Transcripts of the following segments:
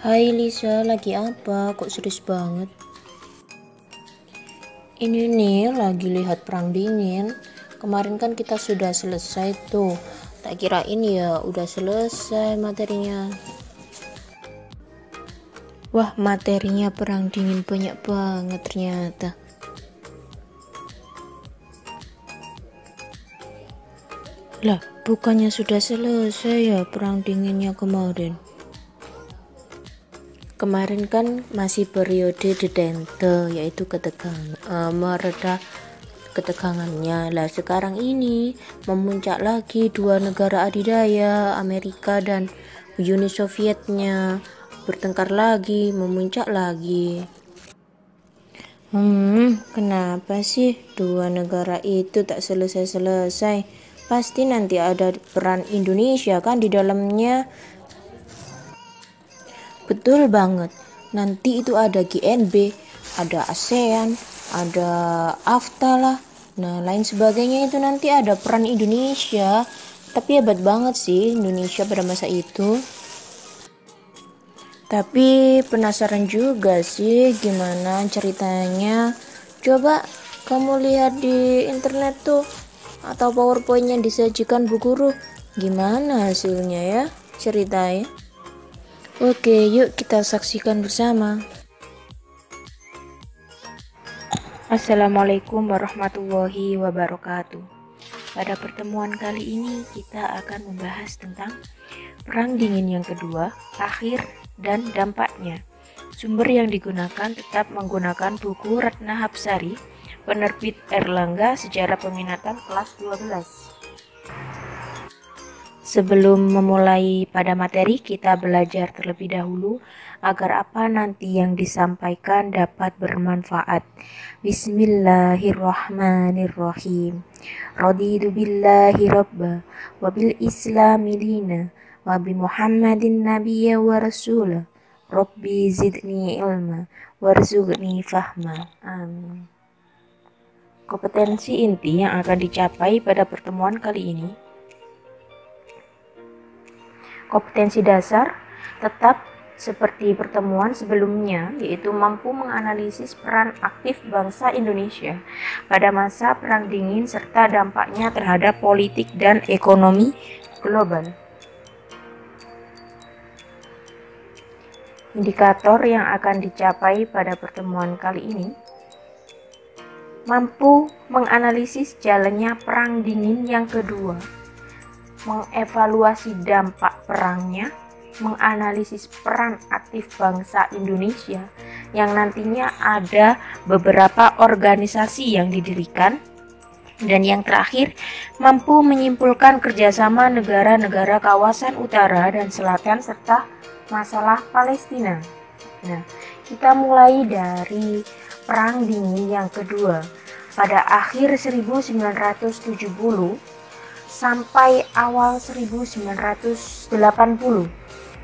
Hai Lisa, lagi apa? Kok serius banget? Ini nih, lagi lihat Perang Dingin. Kemarin kan kita sudah selesai tuh. Tak kirain ya udah selesai materinya. Wah, materinya Perang Dingin banyak banget ternyata. Lah, bukannya sudah selesai ya Perang Dinginnya kemarin? Kemarin kan masih periode detente, yaitu mereda ketegangannya. Lah sekarang ini memuncak lagi dua negara adidaya, Amerika dan Uni Sovietnya bertengkar lagi, memuncak lagi. Kenapa sih dua negara itu tak selesai-selesai? Pasti nanti ada peran Indonesia kan di dalamnya. Betul banget. Nanti itu ada GNB, ada ASEAN, ada AFTA lah. Nah, lain sebagainya itu nanti ada peran Indonesia. Tapi hebat banget sih Indonesia pada masa itu. Tapi penasaran juga sih gimana ceritanya. Coba kamu lihat di internet tuh atau PowerPoint yang disajikan Bu Guru. Gimana hasilnya ya ceritanya? Oke, yuk kita saksikan bersama. Assalamualaikum warahmatullahi wabarakatuh. Pada pertemuan kali ini kita akan membahas tentang Perang Dingin yang kedua, akhir dan dampaknya. Sumber yang digunakan tetap menggunakan buku Ratna Hapsari, penerbit Erlangga, Sejarah Peminatan kelas 12. Sebelum memulai pada materi, kita belajar terlebih dahulu agar apa nanti yang disampaikan dapat bermanfaat. Bismillahirrahmanirrahim. Raditu billahi rabba wa bil islami dina wa bi Muhammadin nabiyya wa rasula. Rabbi zidni ilma warzuqni fahma. Amin. Kompetensi inti yang akan dicapai pada pertemuan kali ini. Kompetensi dasar tetap seperti pertemuan sebelumnya, yaitu mampu menganalisis peran aktif bangsa Indonesia pada masa Perang Dingin serta dampaknya terhadap politik dan ekonomi global. Indikator yang akan dicapai pada pertemuan kali ini: mampu menganalisis jalannya Perang Dingin yang kedua, mengevaluasi dampak perangnya, menganalisis peran aktif bangsa Indonesia yang nantinya ada beberapa organisasi yang didirikan, dan yang terakhir mampu menyimpulkan kerjasama negara-negara kawasan utara dan selatan serta masalah Palestina. Nah, kita mulai dari Perang Dingin yang kedua pada akhir 1970 sampai awal 1980.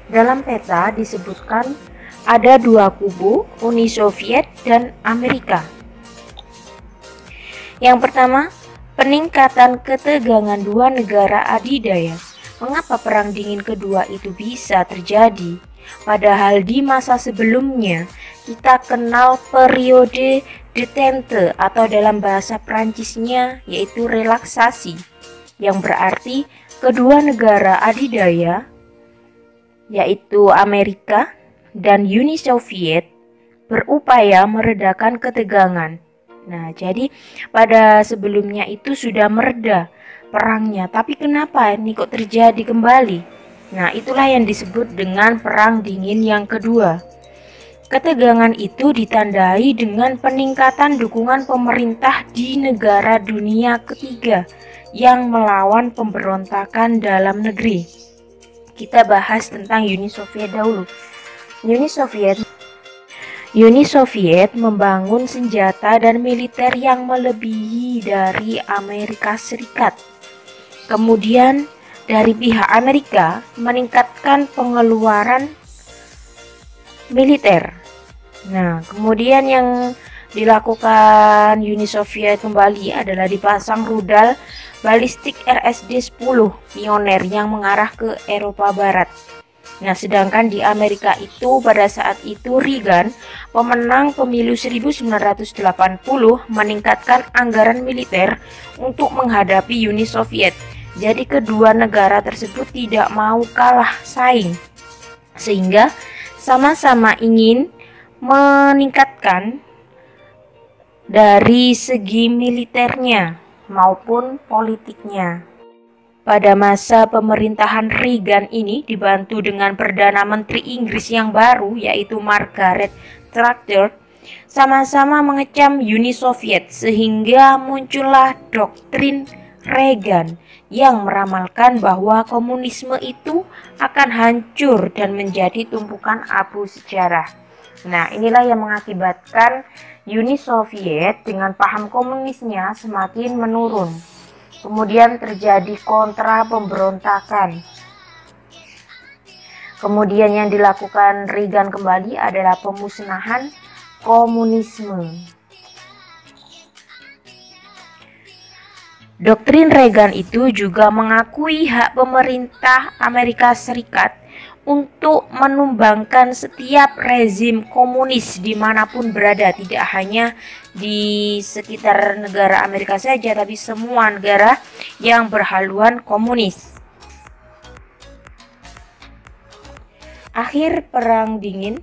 Dalam peta disebutkan ada dua kubu, Uni Soviet dan Amerika. Yang pertama, peningkatan ketegangan dua negara adidaya. Mengapa Perang Dingin kedua itu bisa terjadi? Padahal di masa sebelumnya kita kenal periode detente atau dalam bahasa Prancisnya yaitu relaksasi, yang berarti kedua negara adidaya yaitu Amerika dan Uni Soviet berupaya meredakan ketegangan. Nah, jadi pada sebelumnya itu sudah mereda perangnya, tapi kenapa ini kok terjadi kembali? Nah, itulah yang disebut dengan Perang Dingin yang kedua. Ketegangan itu ditandai dengan peningkatan dukungan pemerintah di negara dunia ketiga yang melawan pemberontakan dalam negeri. Kita bahas tentang Uni Soviet dahulu. Uni Soviet membangun senjata dan militer yang melebihi dari Amerika Serikat. Kemudian dari pihak Amerika meningkatkan pengeluaran militer. Nah, kemudian yang dilakukan Uni Soviet kembali adalah dipasang rudal balistik RSD-10 Pioner yang mengarah ke Eropa Barat. Nah, sedangkan di Amerika itu pada saat itu Reagan, pemenang pemilu 1980, meningkatkan anggaran militer untuk menghadapi Uni Soviet. Jadi kedua negara tersebut tidak mau kalah saing, sehingga sama-sama ingin meningkatkan dari segi militernya maupun politiknya. Pada masa pemerintahan Reagan ini dibantu dengan Perdana Menteri Inggris yang baru yaitu Margaret Thatcher, sama-sama mengecam Uni Soviet sehingga muncullah doktrin Reagan yang meramalkan bahwa komunisme itu akan hancur dan menjadi tumpukan abu sejarah. Nah, inilah yang mengakibatkan Uni Soviet dengan paham komunisnya semakin menurun. Kemudian terjadi kontra pemberontakan. Kemudian yang dilakukan Reagan kembali adalah pemusnahan komunisme. Doktrin Reagan itu juga mengakui hak pemerintah Amerika Serikat untuk menumbangkan setiap rezim komunis dimanapun berada, tidak hanya di sekitar negara Amerika saja, tapi semua negara yang berhaluan komunis. Akhir Perang Dingin,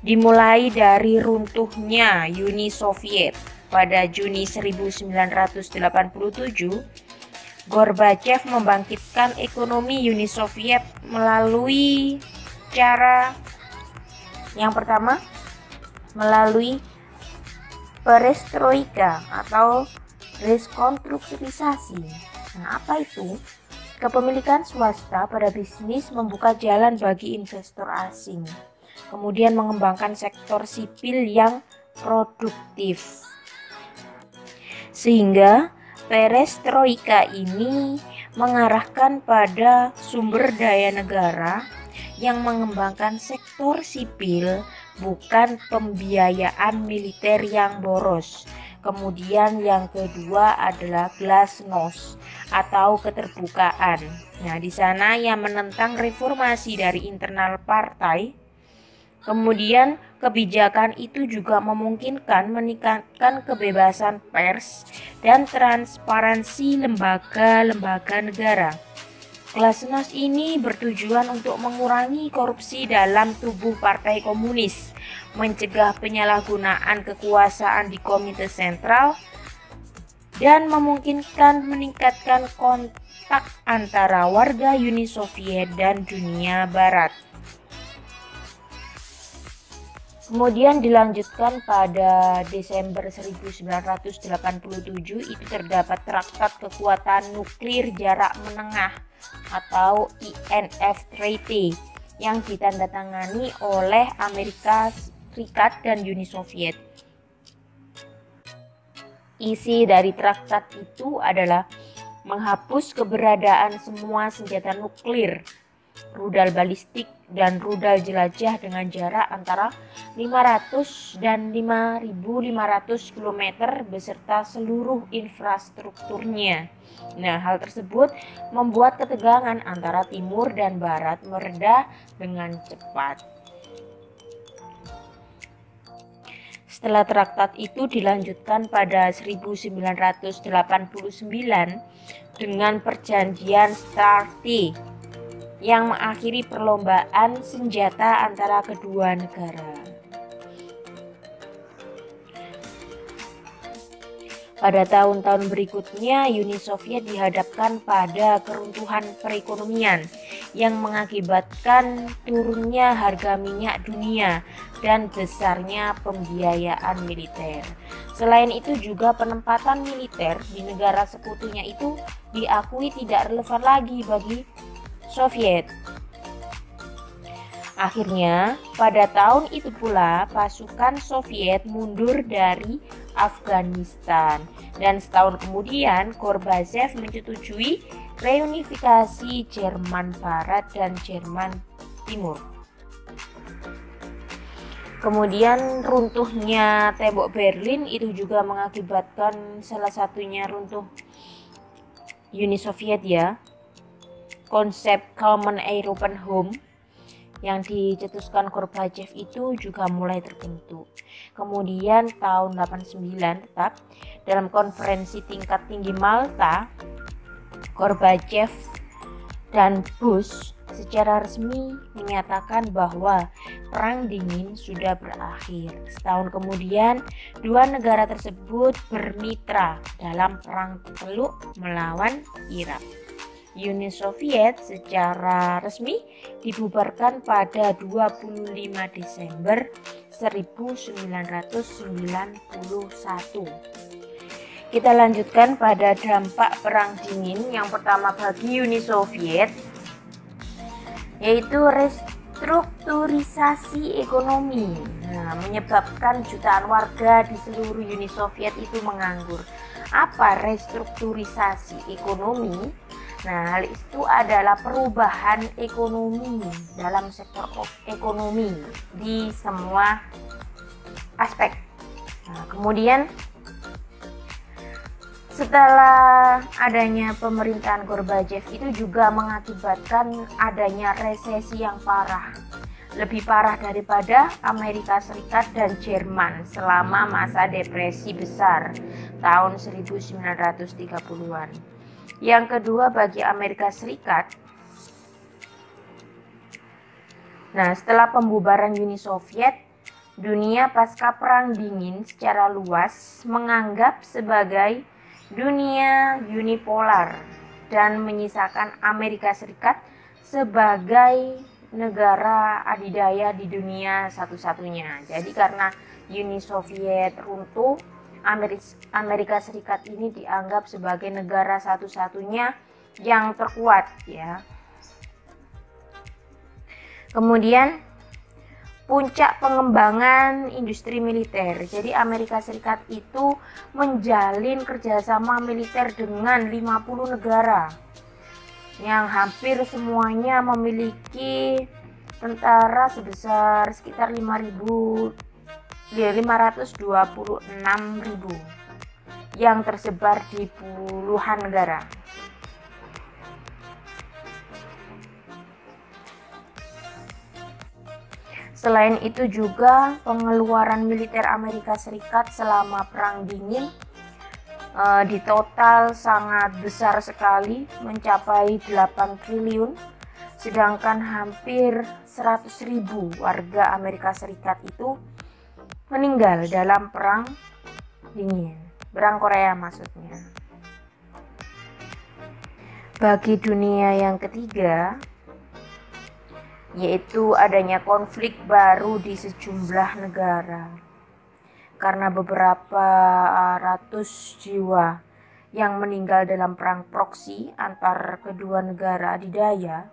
dimulai dari runtuhnya Uni Soviet pada Juni 1987. Gorbachev membangkitkan ekonomi Uni Soviet melalui cara yang pertama, melalui perestroika atau restrukturisasi. Nah, apa itu? Kepemilikan swasta pada bisnis membuka jalan bagi investor asing. Kemudian mengembangkan sektor sipil yang produktif. Sehingga perestroika ini mengarahkan pada sumber daya negara yang mengembangkan sektor sipil, bukan pembiayaan militer yang boros. Kemudian yang kedua adalah glasnost atau keterbukaan. Nah, di sana yang menentang reformasi dari internal partai. Kemudian kebijakan itu juga memungkinkan meningkatkan kebebasan pers dan transparansi lembaga-lembaga negara. Glasnost ini bertujuan untuk mengurangi korupsi dalam tubuh Partai Komunis, mencegah penyalahgunaan kekuasaan di Komite Sentral, dan memungkinkan meningkatkan kontak antara warga Uni Soviet dan dunia Barat. Kemudian dilanjutkan pada Desember 1987 itu terdapat Traktat Kekuatan Nuklir Jarak Menengah atau INF Treaty yang ditandatangani oleh Amerika Serikat dan Uni Soviet. Isi dari traktat itu adalah menghapus keberadaan semua senjata nuklir, rudal balistik, dan rudal jelajah dengan jarak antara 500 dan 5.500 km beserta seluruh infrastrukturnya. Nah, hal tersebut membuat ketegangan antara timur dan barat mereda dengan cepat. Setelah traktat itu dilanjutkan pada 1989 dengan perjanjian START yang mengakhiri perlombaan senjata antara kedua negara. Pada tahun-tahun berikutnya, Uni Soviet dihadapkan pada keruntuhan perekonomian yang mengakibatkan turunnya harga minyak dunia dan besarnya pembiayaan militer. Selain itu juga penempatan militer di negara sekutunya itu diakui tidak relevan lagi bagi Soviet. Akhirnya, pada tahun itu pula pasukan Soviet mundur dari Afghanistan dan setahun kemudian Gorbachev menyetujui reunifikasi Jerman Barat dan Jerman Timur. Kemudian runtuhnya tembok Berlin itu juga mengakibatkan salah satunya runtuh Uni Soviet ya. konsep Common European Home yang dicetuskan Gorbachev itu juga mulai terbentuk. Kemudian tahun 89 tetap dalam konferensi tingkat tinggi Malta, Gorbachev dan Bush secara resmi menyatakan bahwa Perang Dingin sudah berakhir. Setahun kemudian, dua negara tersebut bermitra dalam Perang Teluk melawan Irak. Uni Soviet secara resmi dibubarkan pada 25 Desember 1991. Kita lanjutkan pada dampak Perang Dingin. Yang pertama bagi Uni Soviet yaitu restrukturisasi ekonomi. Menyebabkan jutaan warga di seluruh Uni Soviet itu menganggur. Apa restrukturisasi ekonomi? Hal itu adalah perubahan ekonomi dalam sektor ekonomi di semua aspek. Kemudian setelah adanya pemerintahan Gorbachev itu juga mengakibatkan adanya resesi yang parah. Lebih parah daripada Amerika Serikat dan Jerman selama masa depresi besar tahun 1930-an. Yang kedua bagi Amerika Serikat, setelah pembubaran Uni Soviet, dunia pasca Perang Dingin secara luas menganggap sebagai dunia unipolar dan menyisakan Amerika Serikat sebagai negara adidaya di dunia satu-satunya. Jadi karena Uni Soviet runtuh, Amerika Serikat ini dianggap sebagai negara satu-satunya yang terkuat ya. Kemudian puncak pengembangan industri militer. Jadi Amerika Serikat itu menjalin kerjasama militer dengan 50 negara yang hampir semuanya memiliki tentara sebesar sekitar 526.000 yang tersebar di puluhan negara. Selain itu juga pengeluaran militer Amerika Serikat selama Perang Dingin di total sangat besar sekali, mencapai 8 triliun, sedangkan hampir 100.000 warga Amerika Serikat itu meninggal dalam Perang Dingin, Perang Korea maksudnya. Bagi dunia yang ketiga, yaitu adanya konflik baru di sejumlah negara. Karena beberapa ratus jiwa yang meninggal dalam perang proksi antar kedua negara adidaya,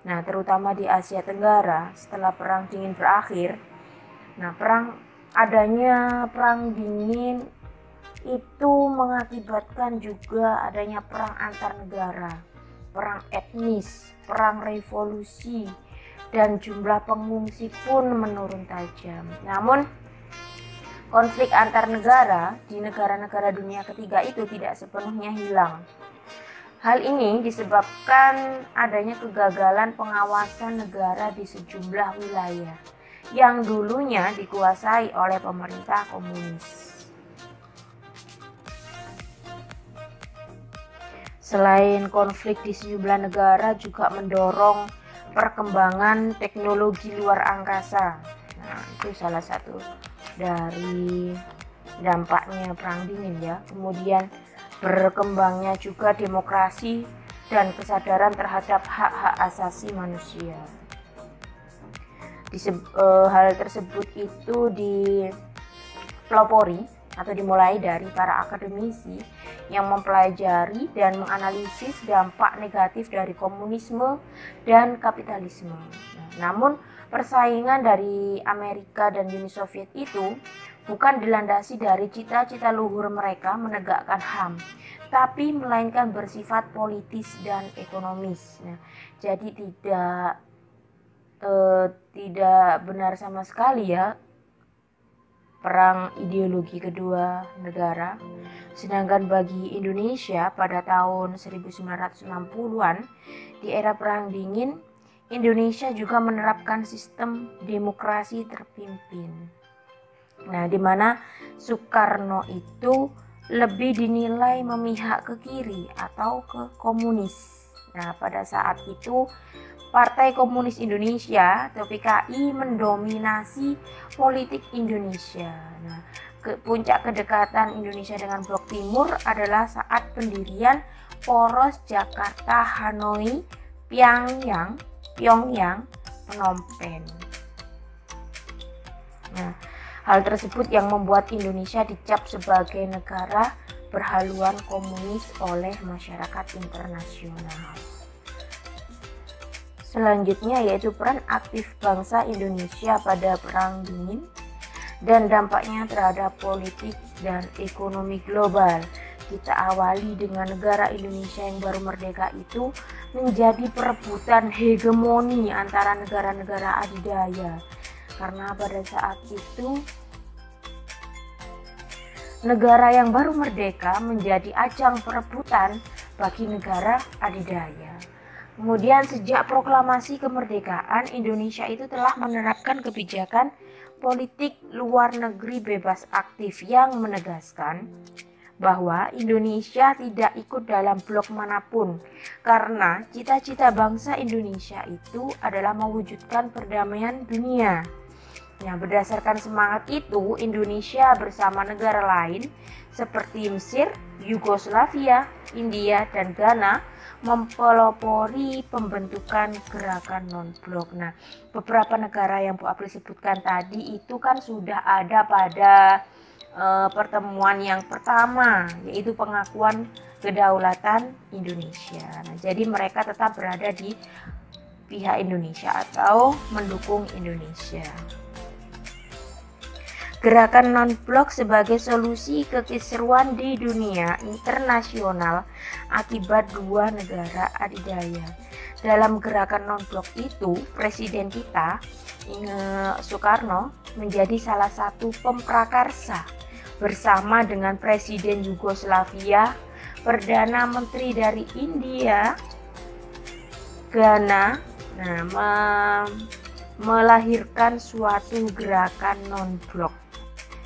terutama di Asia Tenggara setelah Perang Dingin berakhir. Adanya Perang Dingin itu mengakibatkan juga adanya perang antar negara, perang etnis, perang revolusi, dan jumlah pengungsi pun menurun tajam. Namun konflik antar negara di negara-negara dunia ketiga itu tidak sepenuhnya hilang. Hal ini disebabkan adanya kegagalan pengawasan negara di sejumlah wilayah yang dulunya dikuasai oleh pemerintah komunis. Selain konflik di sejumlah negara juga mendorong perkembangan teknologi luar angkasa. Itu salah satu dari dampaknya Perang Dingin ya. Kemudian berkembangnya juga demokrasi dan kesadaran terhadap hak-hak asasi manusia. Hal tersebut itu dipelopori atau dimulai dari para akademisi yang mempelajari dan menganalisis dampak negatif dari komunisme dan kapitalisme. Namun persaingan dari Amerika dan Uni Soviet itu bukan dilandasi dari cita-cita luhur mereka menegakkan HAM, tapi melainkan bersifat politis dan ekonomis. Jadi tidak benar sama sekali ya perang ideologi kedua negara, Sedangkan bagi Indonesia pada tahun 1960-an, di era Perang Dingin, Indonesia juga menerapkan sistem demokrasi terpimpin. Nah, di mana Soekarno itu lebih dinilai memihak ke kiri atau ke komunis. Nah, pada saat itu Partai Komunis Indonesia atau PKI mendominasi politik Indonesia. Nah, puncak kedekatan Indonesia dengan Blok Timur adalah saat pendirian poros Jakarta, Hanoi, Pyongyang, Phnom Penh. Nah, hal tersebut yang membuat Indonesia dicap sebagai negara berhaluan komunis oleh masyarakat internasional. Selanjutnya yaitu peran aktif bangsa Indonesia pada Perang Dingin dan dampaknya terhadap politik dan ekonomi global. Kita awali dengan negara Indonesia yang baru merdeka itu menjadi perebutan hegemoni antara negara-negara adidaya. Karena pada saat itu negara yang baru merdeka menjadi ajang perebutan bagi negara adidaya. Kemudian sejak proklamasi kemerdekaan, Indonesia itu telah menerapkan kebijakan politik luar negeri bebas aktif yang menegaskan bahwa Indonesia tidak ikut dalam blok manapun karena cita-cita bangsa Indonesia itu adalah mewujudkan perdamaian dunia. Nah, berdasarkan semangat itu, Indonesia bersama negara lain seperti Mesir, Yugoslavia, India, dan Ghana mempelopori pembentukan gerakan non-blok. Nah, beberapa negara yang Bu April sebutkan tadi itu kan sudah ada pada pertemuan yang pertama, yaitu pengakuan kedaulatan Indonesia. Nah, jadi mereka tetap berada di pihak Indonesia atau mendukung Indonesia. Gerakan non-blok sebagai solusi kekisruan di dunia internasional akibat dua negara adidaya. Dalam gerakan non-blok itu, Presiden kita, Soekarno, menjadi salah satu pemprakarsa bersama dengan Presiden Yugoslavia, Perdana Menteri dari India, Ghana, melahirkan suatu gerakan non-blok.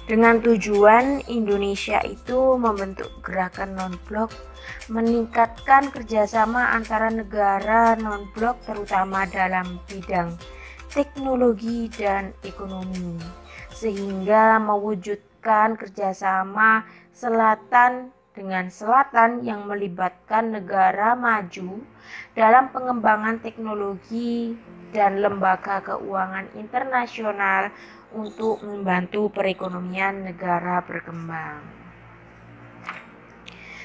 Dengan tujuan Indonesia itu membentuk gerakan non-blok, meningkatkan kerjasama antara negara non-blok terutama dalam bidang teknologi dan ekonomi, sehingga mewujudkan kerjasama selatan dengan selatan yang melibatkan negara maju dalam pengembangan teknologi dan lembaga keuangan internasional untuk membantu perekonomian negara berkembang.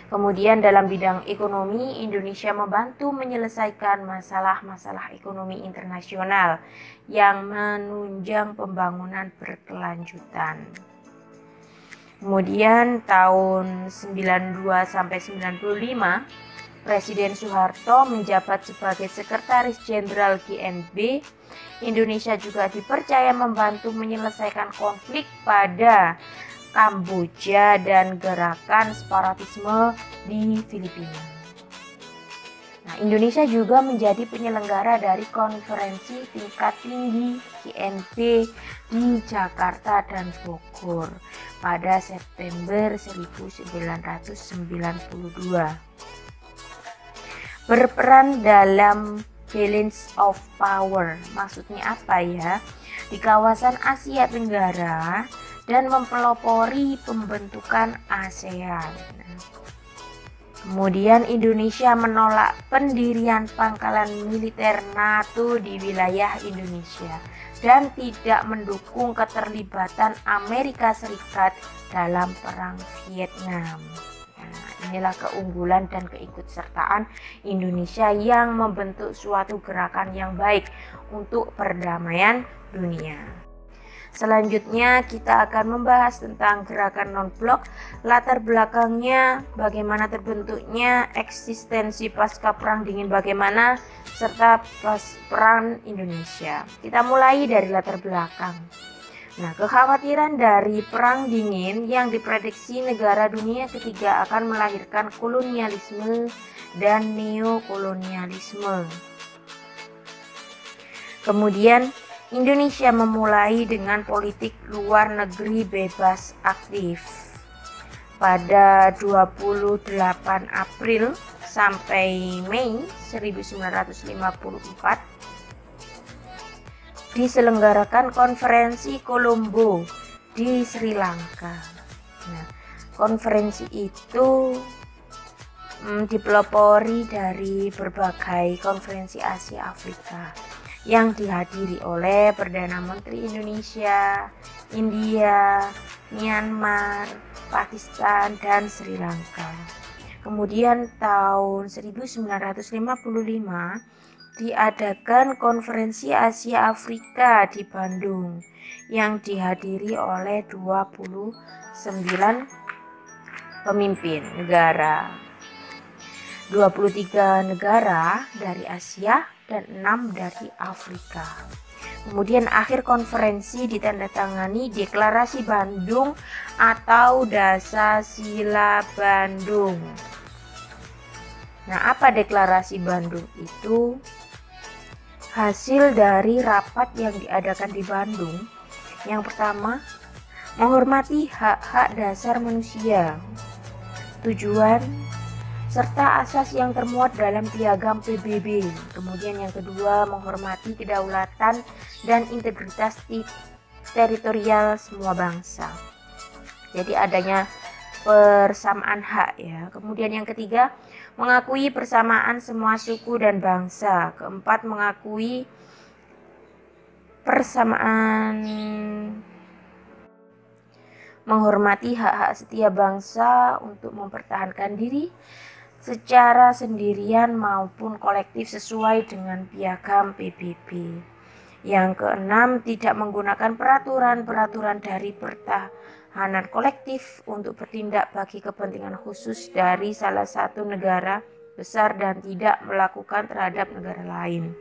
Kemudian dalam bidang ekonomi, Indonesia membantu menyelesaikan masalah-masalah ekonomi internasional yang menunjang pembangunan berkelanjutan. Kemudian tahun 92 sampai 95, Presiden Soeharto menjabat sebagai Sekretaris Jenderal GNB. Indonesia juga dipercaya membantu menyelesaikan konflik pada Kamboja dan gerakan separatisme di Filipina. Nah, Indonesia juga menjadi penyelenggara dari konferensi tingkat tinggi GNB di Jakarta dan Bogor pada September 1992. Berperan dalam balance of power, maksudnya apa ya? Di kawasan Asia Tenggara dan mempelopori pembentukan ASEAN. Kemudian Indonesia menolak pendirian pangkalan militer NATO di wilayah Indonesia dan tidak mendukung keterlibatan Amerika Serikat dalam Perang Vietnam. Inilah keunggulan dan keikutsertaan Indonesia yang membentuk suatu gerakan yang baik untuk perdamaian dunia. Selanjutnya kita akan membahas tentang gerakan non-blok, latar belakangnya, bagaimana terbentuknya, eksistensi pasca Perang Dingin bagaimana, serta peran Indonesia. Kita mulai dari latar belakang. Nah, kekhawatiran dari Perang Dingin yang diprediksi negara dunia ketiga akan melahirkan kolonialisme dan neokolonialisme. Kemudian Indonesia memulai dengan politik luar negeri bebas aktif. Pada 28 April sampai Mei 1954 diselenggarakan konferensi Kolombo di Sri Lanka. Nah, konferensi itu dipelopori dari berbagai konferensi Asia Afrika yang dihadiri oleh Perdana Menteri Indonesia, India, Myanmar, Pakistan, dan Sri Lanka. Kemudian tahun 1955 diadakan konferensi Asia Afrika di Bandung yang dihadiri oleh 29 pemimpin negara, 23 negara dari Asia dan 6 dari Afrika. Kemudian akhir konferensi ditandatangani Deklarasi Bandung atau Dasar-Sila Bandung. Nah, apa Deklarasi Bandung itu? Hasil dari rapat yang diadakan di Bandung. Yang pertama, menghormati hak-hak dasar manusia, tujuan serta asas yang termuat dalam piagam PBB. Kemudian yang kedua, menghormati kedaulatan dan integritas teritorial semua bangsa. Jadi adanya persamaan hak ya. Kemudian yang ketiga, mengakui persamaan semua suku dan bangsa. Keempat, mengakui persamaan, menghormati hak-hak setiap bangsa untuk mempertahankan diri secara sendirian maupun kolektif sesuai dengan piagam PBB. Yang keenam, tidak menggunakan peraturan-peraturan dari pertahanan kolektif untuk bertindak bagi kepentingan khusus dari salah satu negara besar dan tidak melakukan terhadap negara lain.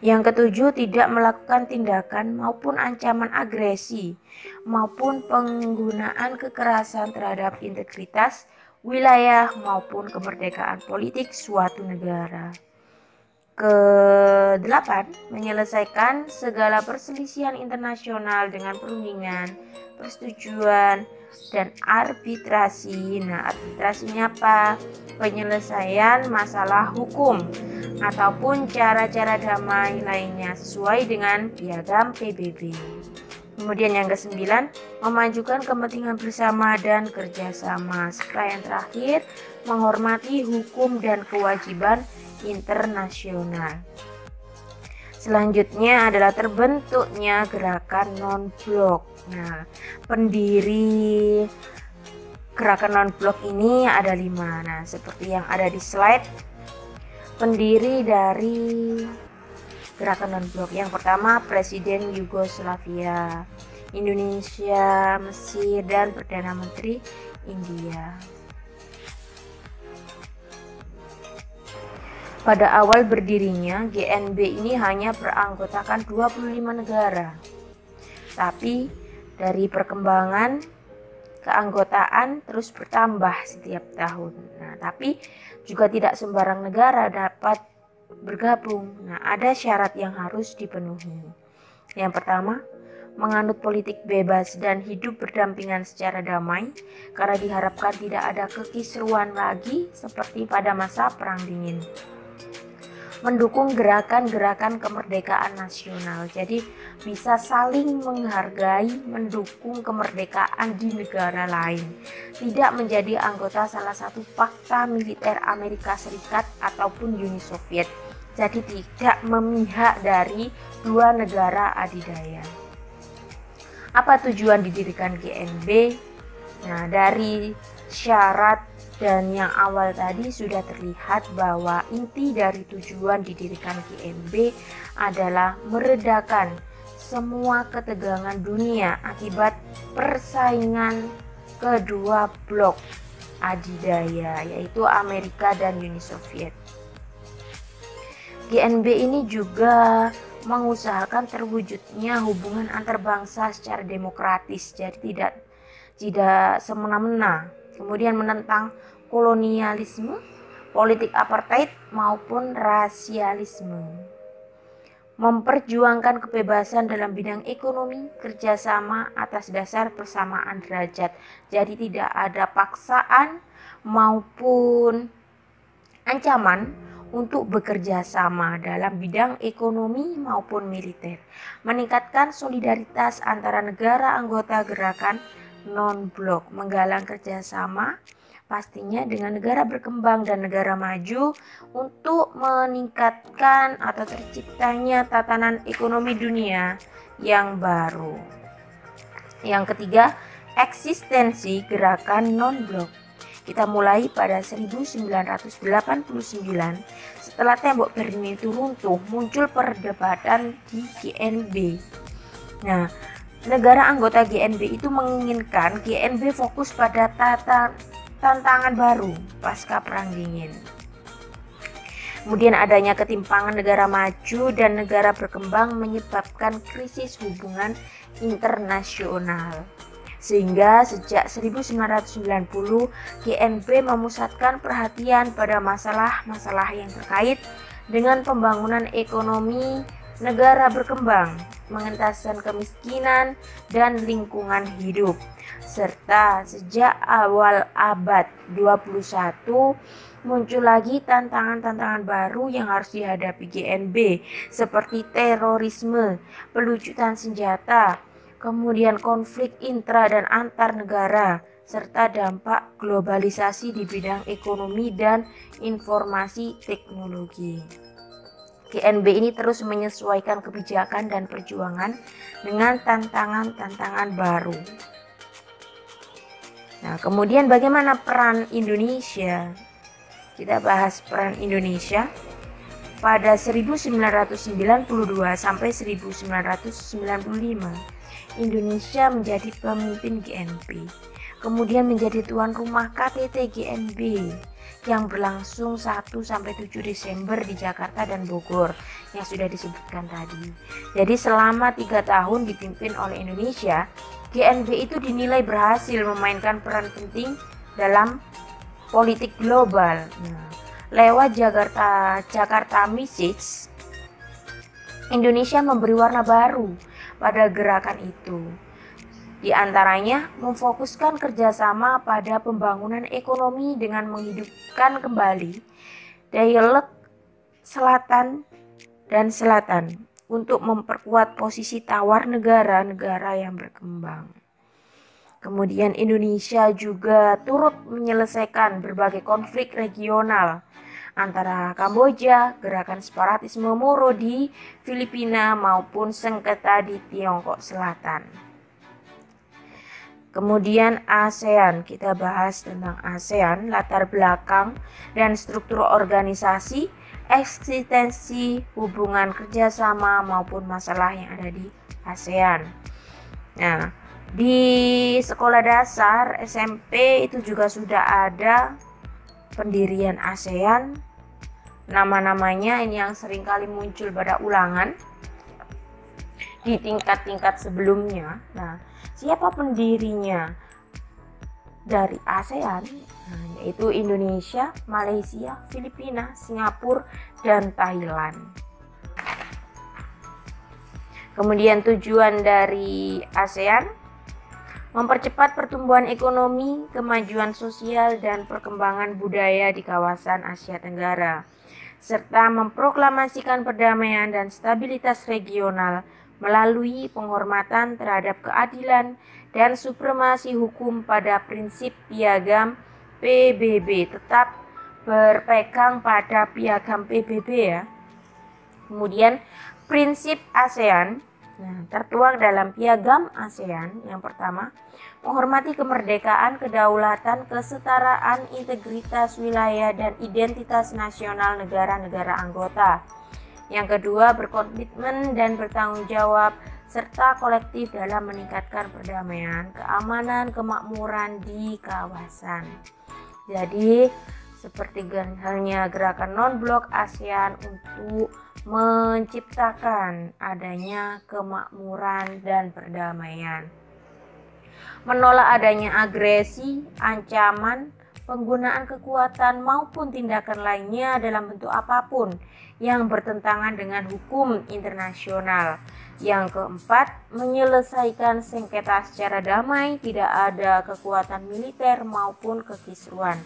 Yang ketujuh, tidak melakukan tindakan maupun ancaman agresi maupun penggunaan kekerasan terhadap integritas, wilayah maupun kemerdekaan politik suatu negara. Kedelapan, menyelesaikan segala perselisihan internasional dengan perundingan, persetujuan, dan arbitrasi. Nah, arbitrasinya apa? Penyelesaian masalah hukum ataupun cara-cara damai lainnya sesuai dengan piagam PBB. Kemudian yang kesembilan, memajukan kepentingan bersama dan kerjasama. Serta yang terakhir, menghormati hukum dan kewajiban internasional. Selanjutnya adalah terbentuknya gerakan non-blok. Nah, pendiri gerakan non-blok ini ada 5. Nah, seperti yang ada di slide, pendiri dari gerakan non-blok yang pertama Presiden Yugoslavia, Indonesia, Mesir, dan Perdana Menteri India. Pada awal berdirinya, GNB ini hanya beranggotakan 25 negara. Tapi dari perkembangan keanggotaan terus bertambah setiap tahun. Nah, tapi juga tidak sembarang negara dapat bergabung. Nah, ada syarat yang harus dipenuhi. Yang pertama, menganut politik bebas dan hidup berdampingan secara damai, karena diharapkan tidak ada kekisruan lagi seperti pada masa Perang Dingin. Mendukung gerakan-gerakan kemerdekaan nasional, jadi bisa saling menghargai, mendukung kemerdekaan di negara lain, tidak menjadi anggota salah satu pakta militer Amerika Serikat ataupun Uni Soviet, jadi tidak memihak dari dua negara adidaya. Apa tujuan didirikan GNB? Nah, dari syarat dan yang awal tadi sudah terlihat bahwa inti dari tujuan didirikan GNB adalah meredakan semua ketegangan dunia akibat persaingan kedua blok adidaya, yaitu Amerika dan Uni Soviet. GNB ini juga mengusahakan terwujudnya hubungan antar bangsa secara demokratis, jadi tidak semena-mena. Kemudian menentang kolonialisme, politik apartheid maupun rasialisme. Memperjuangkan kebebasan dalam bidang ekonomi, kerjasama atas dasar persamaan derajat. Jadi tidak ada paksaan maupun ancaman untuk bekerja sama dalam bidang ekonomi maupun militer. Meningkatkan solidaritas antara negara anggota gerakan non-blok, menggalang kerjasama pastinya dengan negara berkembang dan negara maju untuk meningkatkan atau terciptanya tatanan ekonomi dunia yang baru. Yang ketiga, eksistensi gerakan non-blok. Kita mulai pada 1989, setelah tembok Berlin itu runtuh, muncul perdebatan di GNB. Nah, negara anggota GNB itu menginginkan GNB fokus pada tantangan baru pasca Perang Dingin. Kemudian adanya ketimpangan negara maju dan negara berkembang menyebabkan krisis hubungan internasional. Sehingga sejak 1990 GNB memusatkan perhatian pada masalah-masalah yang terkait dengan pembangunan ekonomi negara berkembang, pengentasan kemiskinan dan lingkungan hidup. Serta sejak awal abad 21 muncul lagi tantangan-tantangan baru yang harus dihadapi GNB seperti terorisme, pelucutan senjata, kemudian konflik intra dan antar negara, serta dampak globalisasi di bidang ekonomi dan informasi teknologi. GNB ini terus menyesuaikan kebijakan dan perjuangan dengan tantangan-tantangan baru. Nah, kemudian bagaimana peran Indonesia? Kita bahas peran Indonesia. Pada 1992 sampai 1995, Indonesia menjadi pemimpin GNB. Kemudian menjadi tuan rumah KTT GNB yang berlangsung 1 sampai 7 Desember di Jakarta dan Bogor yang sudah disebutkan tadi. Jadi selama 3 tahun dipimpin oleh Indonesia, GNB itu dinilai berhasil memainkan peran penting dalam politik global. Nah, lewat Jakarta Message, Indonesia memberi warna baru pada gerakan itu. Di antaranya memfokuskan kerjasama pada pembangunan ekonomi dengan menghidupkan kembali dialog selatan dan selatan untuk memperkuat posisi tawar negara-negara yang berkembang. Kemudian Indonesia juga turut menyelesaikan berbagai konflik regional antara Kamboja, gerakan separatisme Moro di Filipina maupun sengketa di Tiongkok Selatan. Kemudian ASEAN, kita bahas tentang ASEAN, latar belakang dan struktur organisasi, eksistensi, hubungan kerjasama maupun masalah yang ada di ASEAN. Nah, di sekolah dasar SMP itu juga sudah ada pendirian ASEAN. Nama-namanya ini yang sering kali muncul pada ulangan di tingkat-tingkat sebelumnya. Nah, siapa pendirinya dari ASEAN? Nah, yaitu Indonesia, Malaysia, Filipina, Singapura, dan Thailand. Kemudian tujuan dari ASEAN mempercepat pertumbuhan ekonomi, kemajuan sosial, dan perkembangan budaya di kawasan Asia Tenggara, serta memproklamasikan perdamaian dan stabilitas regional melalui penghormatan terhadap keadilan dan supremasi hukum pada prinsip piagam PBB, tetap berpegang pada piagam PBB ya. Kemudian prinsip ASEAN tertuang dalam piagam ASEAN. Yang pertama, menghormati kemerdekaan, kedaulatan, kesetaraan, integritas wilayah, dan identitas nasional negara-negara anggota. Yang kedua, berkomitmen dan bertanggung jawab serta kolektif dalam meningkatkan perdamaian, keamanan, kemakmuran di kawasan. Jadi seperti halnya gerakan non-blok ASEAN untuk menciptakan adanya kemakmuran dan perdamaian. Menolak adanya agresi, ancaman, penggunaan kekuatan maupun tindakan lainnya dalam bentuk apapun yang bertentangan dengan hukum internasional. Yang keempat, menyelesaikan sengketa secara damai, tidak ada kekuatan militer maupun kekisruan.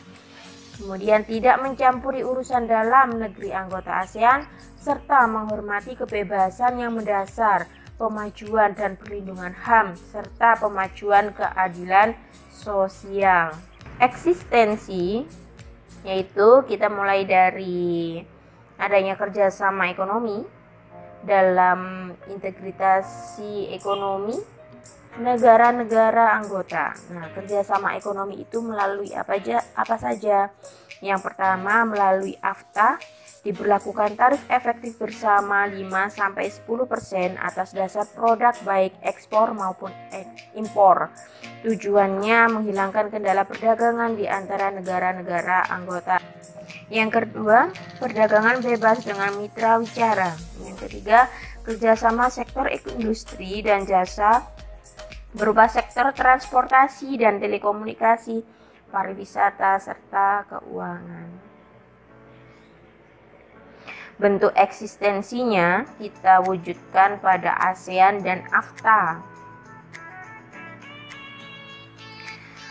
Kemudian tidak mencampuri urusan dalam negeri anggota ASEAN, serta menghormati kebebasan yang mendasar, pemajuan dan perlindungan HAM, serta pemajuan keadilan sosial. Eksistensi, yaitu kita mulai dari adanya kerjasama ekonomi dalam integrasi ekonomi negara-negara anggota. Nah, kerjasama ekonomi itu melalui apa saja? Yang pertama, melalui AFTA, diberlakukan tarif efektif bersama 5-10% atas dasar produk baik ekspor maupun impor. Tujuannya menghilangkan kendala perdagangan di antara negara-negara anggota. Yang kedua, perdagangan bebas dengan mitra wicara. Yang ketiga, kerjasama sektor industri dan jasa berupa sektor transportasi dan telekomunikasi, pariwisata, serta keuangan. Bentuk eksistensinya kita wujudkan pada ASEAN dan AFTA.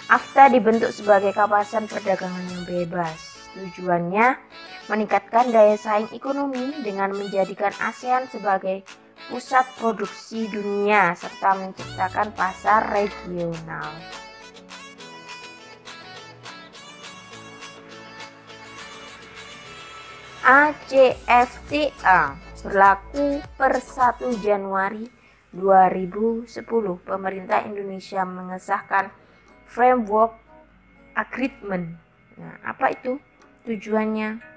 AFTA dibentuk sebagai kawasan perdagangan yang bebas. Tujuannya meningkatkan daya saing ekonomi dengan menjadikan ASEAN sebagai pusat produksi dunia serta menciptakan pasar regional. ACFTA berlaku per 1 Januari 2010. Pemerintah Indonesia mengesahkan Framework Agreement. Nah, apa itu tujuannya?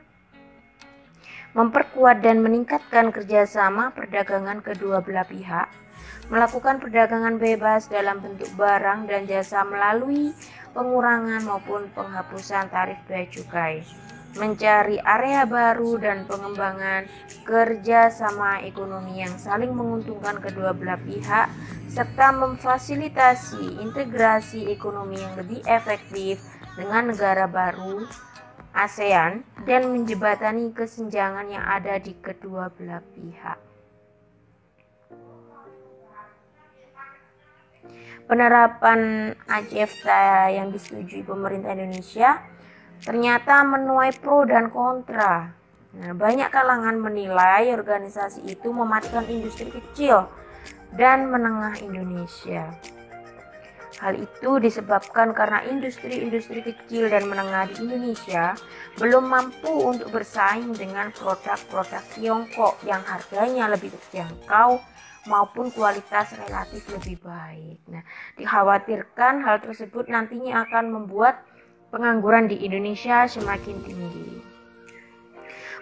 Memperkuat dan meningkatkan kerjasama perdagangan kedua belah pihak, melakukan perdagangan bebas dalam bentuk barang dan jasa melalui pengurangan maupun penghapusan tarif bea cukai, mencari area baru dan pengembangan kerjasama ekonomi yang saling menguntungkan kedua belah pihak, serta memfasilitasi integrasi ekonomi yang lebih efektif dengan negara baru ASEAN dan menjembatani kesenjangan yang ada di kedua belah pihak. Penerapan ACFTA yang disetujui pemerintah Indonesia ternyata menuai pro dan kontra. Nah, banyak kalangan menilai organisasi itu mematikan industri kecil dan menengah Indonesia. Hal itu disebabkan karena industri-industri kecil dan menengah di Indonesia belum mampu untuk bersaing dengan produk-produk Tiongkok yang harganya lebih terjangkau maupun kualitas relatif lebih baik. Nah, dikhawatirkan hal tersebut nantinya akan membuat pengangguran di Indonesia semakin tinggi.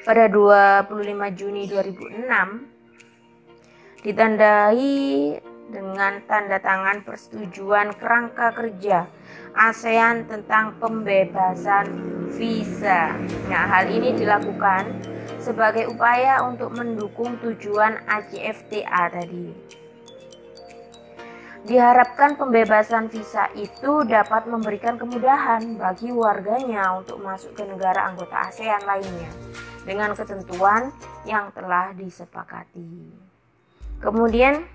Pada 25 Juni 2006 ditandai dengan tanda tangan persetujuan kerangka kerja ASEAN tentang pembebasan visa. Nah, hal ini dilakukan sebagai upaya untuk mendukung tujuan ACFTA tadi. Diharapkan pembebasan visa itu dapat memberikan kemudahan bagi warganya untuk masuk ke negara anggota ASEAN lainnya dengan ketentuan yang telah disepakati. Kemudian,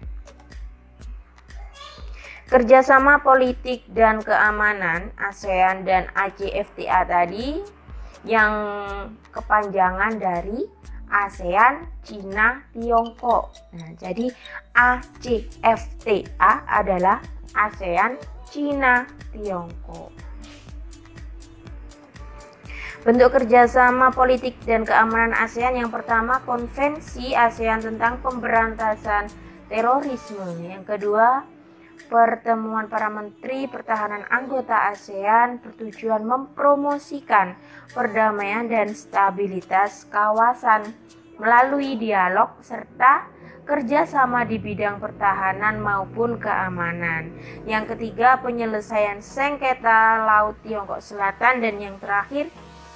kerjasama politik dan keamanan ASEAN dan ACFTA tadi yang kepanjangan dari ASEAN, Cina, Tiongkok. Nah, jadi ACFTA adalah ASEAN, Cina, Tiongkok. Bentuk kerjasama politik dan keamanan ASEAN yang pertama, Konvensi ASEAN tentang Pemberantasan Terorisme. Yang kedua, pertemuan para menteri pertahanan anggota ASEAN bertujuan mempromosikan perdamaian dan stabilitas kawasan melalui dialog serta kerjasama di bidang pertahanan maupun keamanan. Yang ketiga, penyelesaian sengketa Laut Tiongkok Selatan. Dan yang terakhir,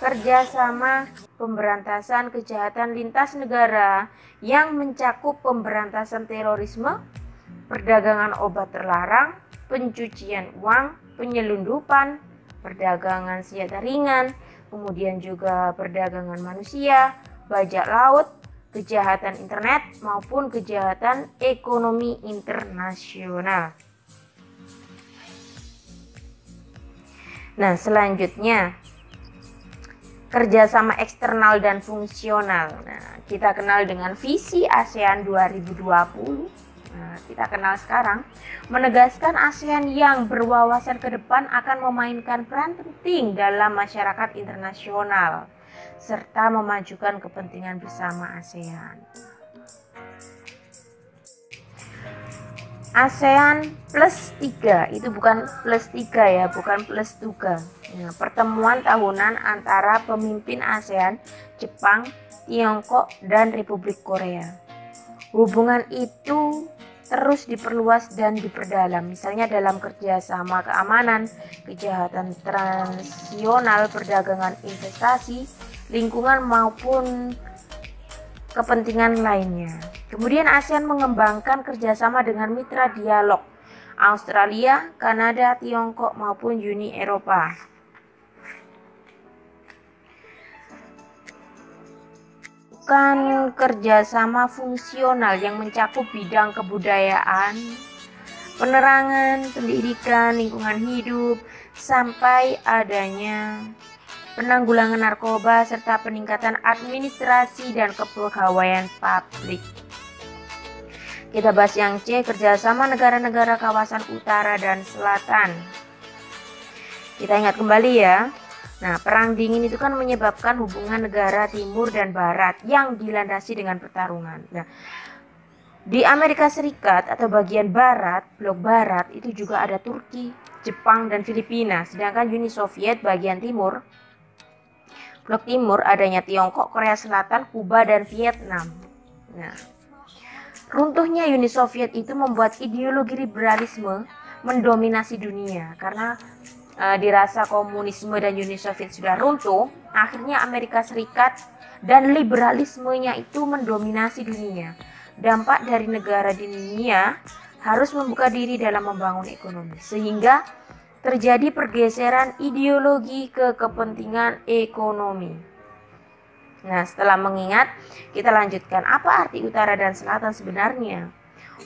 kerjasama pemberantasan kejahatan lintas negara yang mencakup pemberantasan terorisme, perdagangan obat terlarang, pencucian uang, penyelundupan, perdagangan senjata ringan, kemudian juga perdagangan manusia, bajak laut, kejahatan internet maupun kejahatan ekonomi internasional. Nah, selanjutnya kerjasama eksternal dan fungsional. Nah, kita kenal dengan visi ASEAN 2020. Nah, kita kenal sekarang, menegaskan ASEAN yang berwawasan ke depan akan memainkan peran penting dalam masyarakat internasional serta memajukan kepentingan bersama ASEAN. ASEAN plus 3, itu bukan plus 3 ya, bukan plus 3. Nah, pertemuan tahunan antara pemimpin ASEAN, Jepang, Tiongkok, dan Republik Korea. Hubungan itu terus diperluas dan diperdalam, misalnya dalam kerjasama keamanan, kejahatan transnasional, perdagangan, investasi, lingkungan maupun kepentingan lainnya. Kemudian ASEAN mengembangkan kerjasama dengan mitra dialog Australia, Kanada, Tiongkok maupun Uni Eropa. Bukan kerjasama fungsional yang mencakup bidang kebudayaan, penerangan, pendidikan, lingkungan hidup, sampai adanya penanggulangan narkoba, serta peningkatan administrasi dan kepegawaian publik. Kita bahas yang C, kerjasama negara-negara kawasan utara dan selatan. Kita ingat kembali ya. Nah, perang dingin itu kan menyebabkan hubungan negara timur dan barat yang dilandasi dengan pertarungan. Nah, di Amerika Serikat atau bagian barat, blok barat, itu juga ada Turki, Jepang, dan Filipina. Sedangkan Uni Soviet bagian timur, blok timur, adanya Tiongkok, Korea Selatan, Kuba, dan Vietnam. Nah, runtuhnya Uni Soviet itu membuat ideologi liberalisme mendominasi dunia. Karena dirasa komunisme dan Uni Soviet sudah runtuh, akhirnya Amerika Serikat dan liberalismenya itu mendominasi dunia. Dampak dari negara di dunia harus membuka diri dalam membangun ekonomi, sehingga terjadi pergeseran ideologi ke kepentingan ekonomi. Nah, setelah mengingat, kita lanjutkan apa arti utara dan selatan sebenarnya.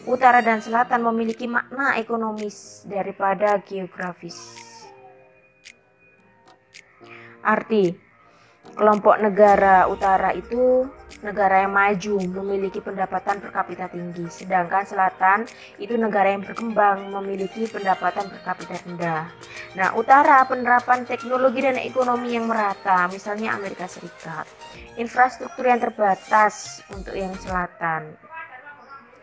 Utara dan selatan memiliki makna ekonomis daripada geografis. Arti kelompok negara utara itu negara yang maju, memiliki pendapatan per kapita tinggi, sedangkan selatan itu negara yang berkembang, memiliki pendapatan per kapita rendah. Nah, utara penerapan teknologi dan ekonomi yang merata, misalnya Amerika Serikat. Infrastruktur yang terbatas untuk yang selatan.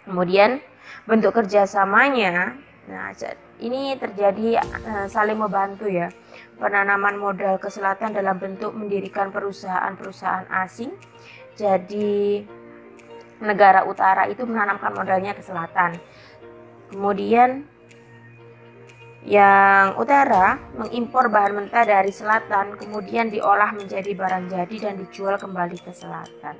Kemudian bentuk kerjasamanya, nah ini terjadi saling membantu ya. Penanaman modal ke selatan dalam bentuk mendirikan perusahaan-perusahaan asing. Jadi negara utara itu menanamkan modalnya ke selatan. Kemudian yang utara mengimpor bahan mentah dari selatan, kemudian diolah menjadi barang jadi dan dijual kembali ke selatan.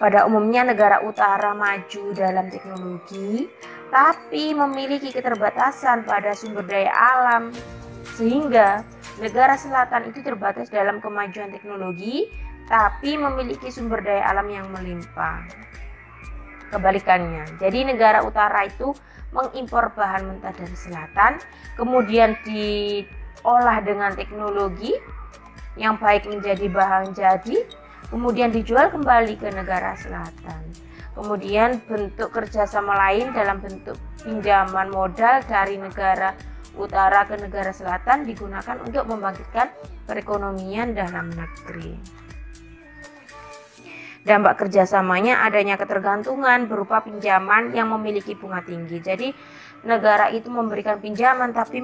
Pada umumnya negara utara maju dalam teknologi, tapi memiliki keterbatasan pada sumber daya alam, sehingga negara selatan itu terbatas dalam kemajuan teknologi, tapi memiliki sumber daya alam yang melimpah. Kebalikannya, jadi negara utara itu mengimpor bahan mentah dari selatan, kemudian diolah dengan teknologi yang baik menjadi bahan jadi, kemudian dijual kembali ke negara selatan. Kemudian bentuk kerjasama lain dalam bentuk pinjaman modal dari negara utara ke negara selatan digunakan untuk membangkitkan perekonomian dalam negeri. Dampak kerjasamanya adanya ketergantungan berupa pinjaman yang memiliki bunga tinggi. Jadi negara itu memberikan pinjaman tapi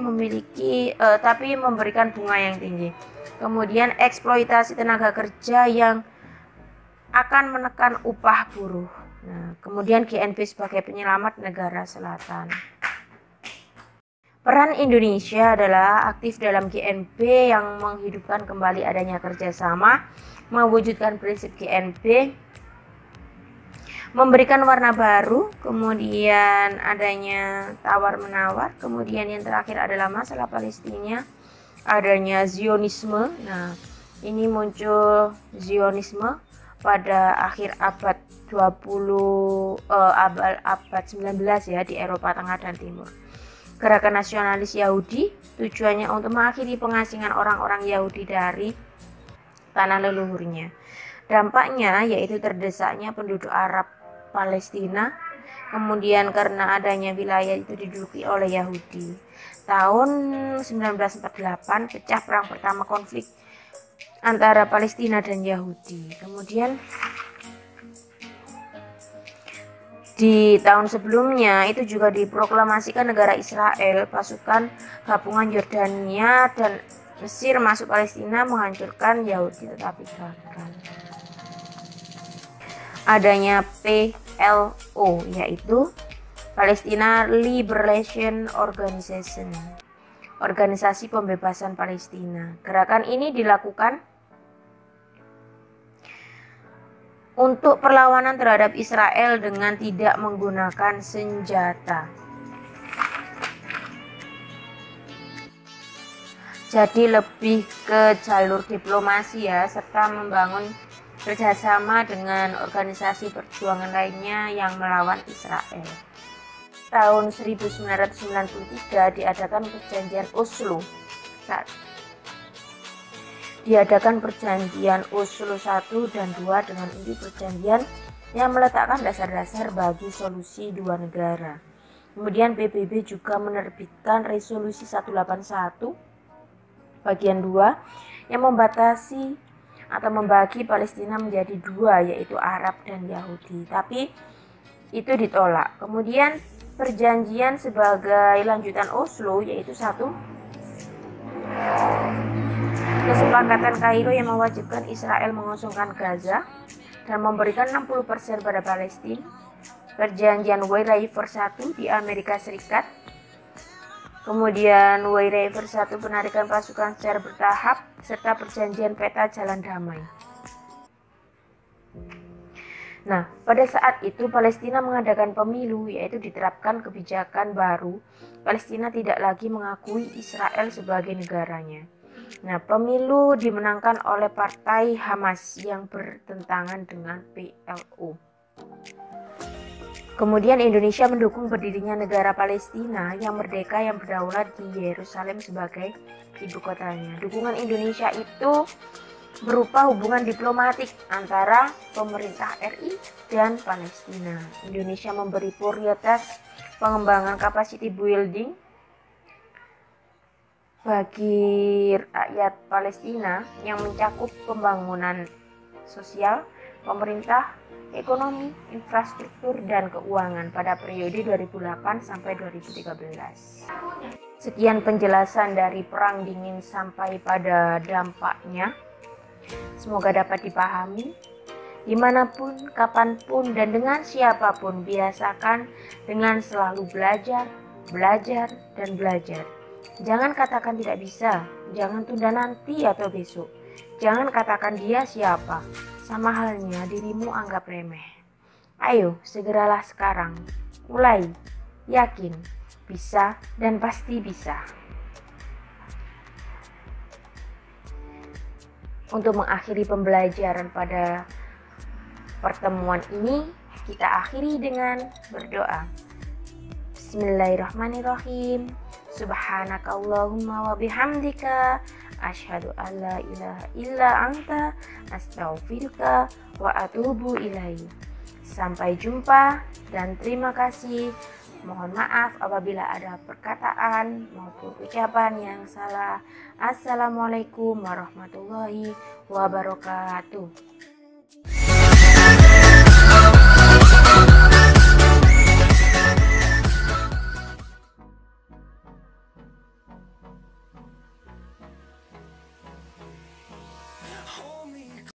memberikan bunga yang tinggi. Kemudian eksploitasi tenaga kerja yang akan menekan upah buruh. Nah, kemudian GNP sebagai penyelamat negara selatan. Peran Indonesia adalah aktif dalam GNP yang menghidupkan kembali adanya kerjasama, mewujudkan prinsip GNP, memberikan warna baru, kemudian adanya tawar-menawar, kemudian yang terakhir adalah masalah Palestina, adanya Zionisme. Nah, ini muncul Zionisme pada akhir abad 20 abad 19 ya di Eropa Tengah dan Timur. Gerakan nasionalis Yahudi tujuannya untuk mengakhiri pengasingan orang-orang Yahudi dari tanah leluhurnya. Dampaknya yaitu terdesaknya penduduk Arab Palestina, kemudian karena adanya wilayah itu diduduki oleh Yahudi. Tahun 1948 pecah perang pertama konflik antara Palestina dan Yahudi. Kemudian di tahun sebelumnya itu juga diproklamasikan negara Israel, pasukan gabungan Yordania dan Mesir masuk Palestina menghancurkan Yahudi tetapi gagal. Adanya PLO yaitu Palestina Liberation Organization, Organisasi Pembebasan Palestina. Gerakan ini dilakukan untuk perlawanan terhadap Israel dengan tidak menggunakan senjata. Jadi lebih ke jalur diplomasi ya, serta membangun kerjasama dengan organisasi perjuangan lainnya yang melawan Israel. Tahun 1993 diadakan perjanjian Oslo. Diadakan perjanjian Oslo 1 dan 2 dengan inti perjanjian yang meletakkan dasar-dasar bagi solusi dua negara. Kemudian PBB juga menerbitkan resolusi 181 bagian 2 yang membatasi atau membagi Palestina menjadi dua, yaitu Arab dan Yahudi. Tapi itu ditolak. Kemudian perjanjian sebagai lanjutan Oslo yaitu satu kesepakatan Kairo yang mewajibkan Israel mengosongkan Gaza dan memberikan 60% pada Palestina. Perjanjian Weyriver 1 di Amerika Serikat. Kemudian Weyriver 1 penarikan pasukan secara bertahap serta perjanjian peta jalan damai. Nah, pada saat itu Palestina mengadakan pemilu, yaitu diterapkan kebijakan baru. Palestina tidak lagi mengakui Israel sebagai negaranya. Nah, pemilu dimenangkan oleh partai Hamas yang bertentangan dengan PLO. Kemudian Indonesia mendukung berdirinya negara Palestina yang merdeka yang berdaulat di Yerusalem sebagai ibu kotanya. Dukungan Indonesia itu berupa hubungan diplomatik antara pemerintah RI dan Palestina. Indonesia memberi prioritas pengembangan capacity building bagi rakyat Palestina yang mencakup pembangunan sosial, pemerintah, ekonomi, infrastruktur, dan keuangan pada periode 2008 sampai 2013. Sekian penjelasan dari Perang Dingin sampai pada dampaknya. Semoga dapat dipahami. Dimanapun, kapanpun, dan dengan siapapun, biasakan dengan selalu belajar, dan belajar. Jangan katakan tidak bisa, jangan tunda nanti atau besok. Jangan katakan dia siapa, sama halnya dirimu anggap remeh. Ayo, segeralah sekarang. Mulai, yakin, bisa, dan pasti bisa. Untuk mengakhiri pembelajaran pada pertemuan ini, kita akhiri dengan berdoa. Bismillahirrahmanirrahim. Subhanakallahumma wa bihamdika asyhadu an la ilaha illa anta astaghfiruka wa atubu ilaik. Sampai jumpa dan terima kasih. Mohon maaf apabila ada perkataan maupun ucapan yang salah. Assalamualaikum warahmatullahi wabarakatuh.